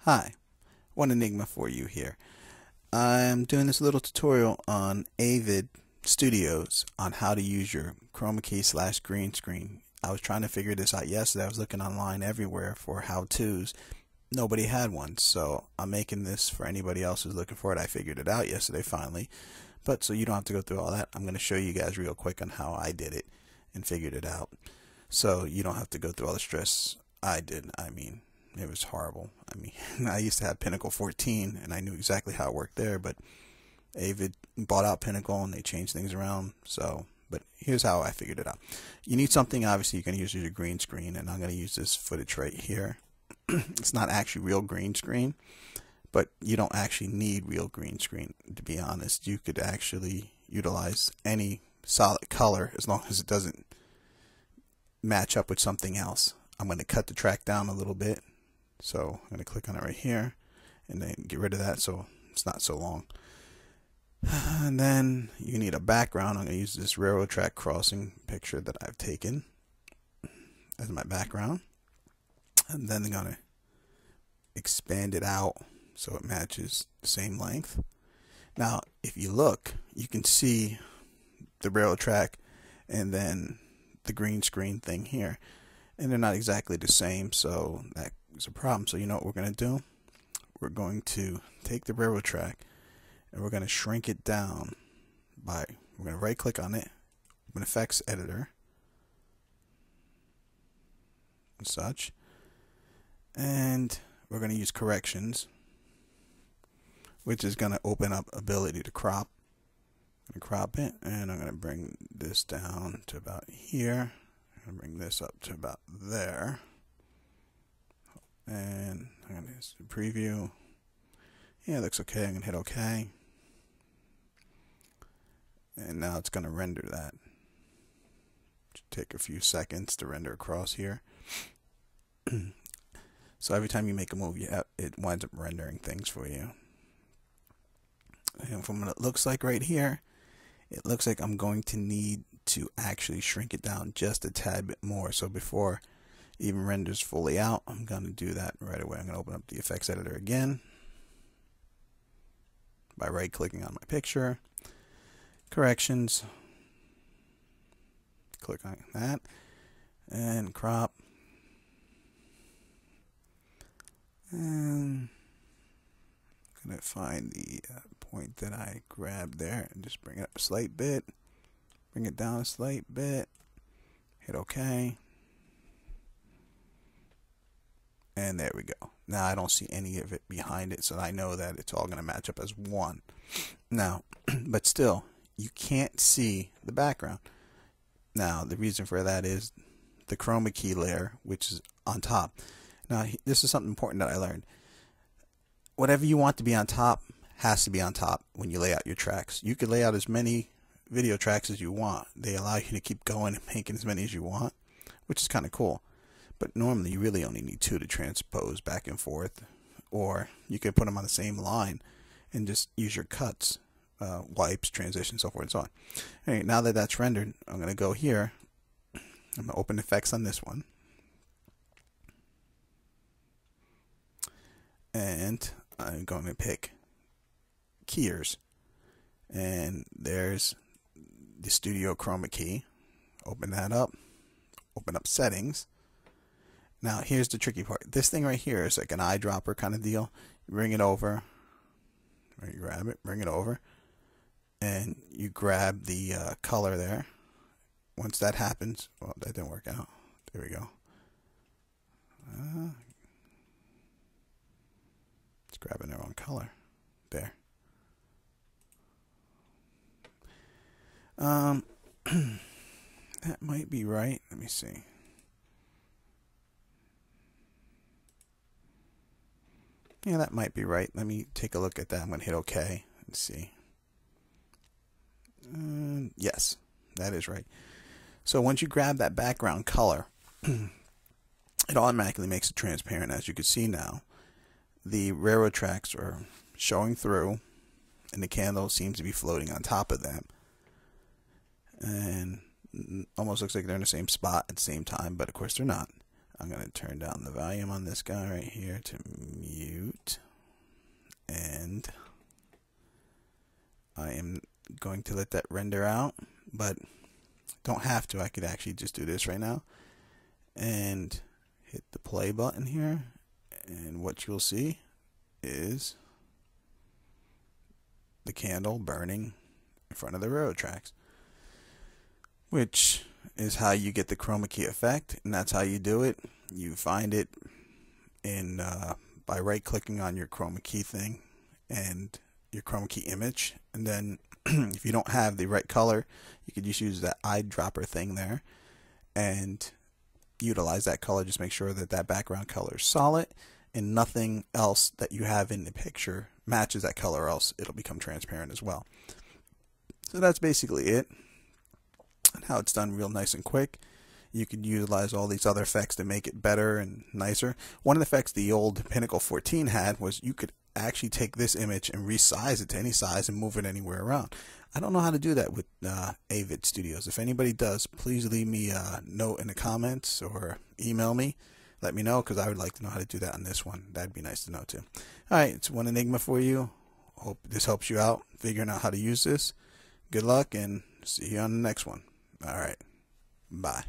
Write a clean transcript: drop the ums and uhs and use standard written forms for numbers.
Hi, one enigma for you here. I'm doing this little tutorial on AVID Studios on how to use your Chroma key / green screen. I was trying to figure this out yesterday. I was looking online everywhere for how-tos. Nobody had one, so I'm making this for anybody else who's looking for it. I figured it out yesterday finally, but so you don't have to go through all that. I'm going to show you guys real quick on how I did it and figured it out, so you don't have to go through all the stress I did. It was horrible. I used to have Pinnacle 14 and I knew exactly how it worked there, but AVID bought out Pinnacle and they changed things around. But here's how I figured it out. You need something, obviously, you can use your green screen, and I'm going to use this footage right here. It's not actually real green screen, but you don't actually need real green screen, to be honest. You could actually utilize any solid color as long as it doesn't match up with something else. I'm going to cut the track down a little bit. So I'm going to click on it right here and then get rid of that so it's not so long. And then you need a background. I'm going to use this railroad track crossing picture that I've taken as my background. And then I'm going to expand it out so it matches the same length. Now, if you look, you can see the railroad track and then the green screen thing here. And they're not exactly the same, so that is a problem. So you know what we're going to do? We're going to take the railroad track and we're going to shrink it down we're going to right click on it, open effects editor and such, and we're going to use corrections, which is going to open up ability to crop. I'm going to crop it, and I'm going to bring this down to about here. I'm going to bring this up to about there. And I'm going to preview. Yeah, it looks okay. I'm going to hit OK. And now it's going to render that. Should take a few seconds to render across here. So every time you make a move, it winds up rendering things for you. And from what it looks like right here, it looks like I'm going to need to actually shrink it down just a tad bit more. So before it even renders fully out, I'm going to do that right away. I'm going to open up the effects editor again by right clicking on my picture, corrections, click on that, and crop. And I'm going to find the point that I grabbed there and just bring it up a slight bit. Bring it down a slight bit, hit OK, and there we go. Now I don't see any of it behind it, so I know that it's all going to match up as one. Now, but still, you can't see the background. Now, the reason for that is the chroma key layer, which is on top. Now, this is something important that I learned. Whatever you want to be on top has to be on top when you lay out your tracks. You could lay out as many video tracks as you want. They allow you to keep going and making as many as you want, which is kind of cool. But normally you really only need two to transpose back and forth, or you could put them on the same line and just use your cuts, wipes, transitions, so forth and so on. Anyway, now that that's rendered, I'm going to go here. I'm going to open effects on this one, and I'm going to pick keyers, and there's the Studio Chroma key. Open that up, open up settings. Now here's the tricky part. This thing right here is like an eyedropper kind of deal. You bring it over, or you grab it, bring it over, and you grab the color there. Once that happens, well, that didn't work out. There we go. It's grabbing the wrong color. There. That might be right. Let me see. Yeah, that might be right. Let me take a look at that. I'm going to hit OK and see. Yes, that is right. So once you grab that background color, it automatically makes it transparent. As you can see now, the railroad tracks are showing through, and the candle seems to be floating on top of them. And almost looks like they're in the same spot at the same time, but of course they're not. I'm going to turn down the volume on this guy right here to mute. and I am going to let that render out, but don't have to. I could actually just do this right now and hit the play button here, and what you'll see is the candle burning in front of the railroad tracks, which is how you get the chroma key effect, and that's how you do it. You find it in by right-clicking on your chroma key thing and your chroma key image, and then if you don't have the right color, you could just use that eyedropper thing there and utilize that color. Just make sure that that background color is solid and nothing else that you have in the picture matches that color, or else it'll become transparent as well. So that's basically it, and how it's done real nice and quick. You could utilize all these other effects to make it better and nicer. One of the effects the old Pinnacle 14 had was you could actually take this image and resize it to any size and move it anywhere around. I don't know how to do that with AVID Studios. If anybody does, please leave me a note in the comments or email me. Let me know, because I would like to know how to do that on this one. That'd be nice to know too. Alright, it's one enigma for you. Hope this helps you out figuring out how to use this. Good luck, and see you on the next one. Alright, bye.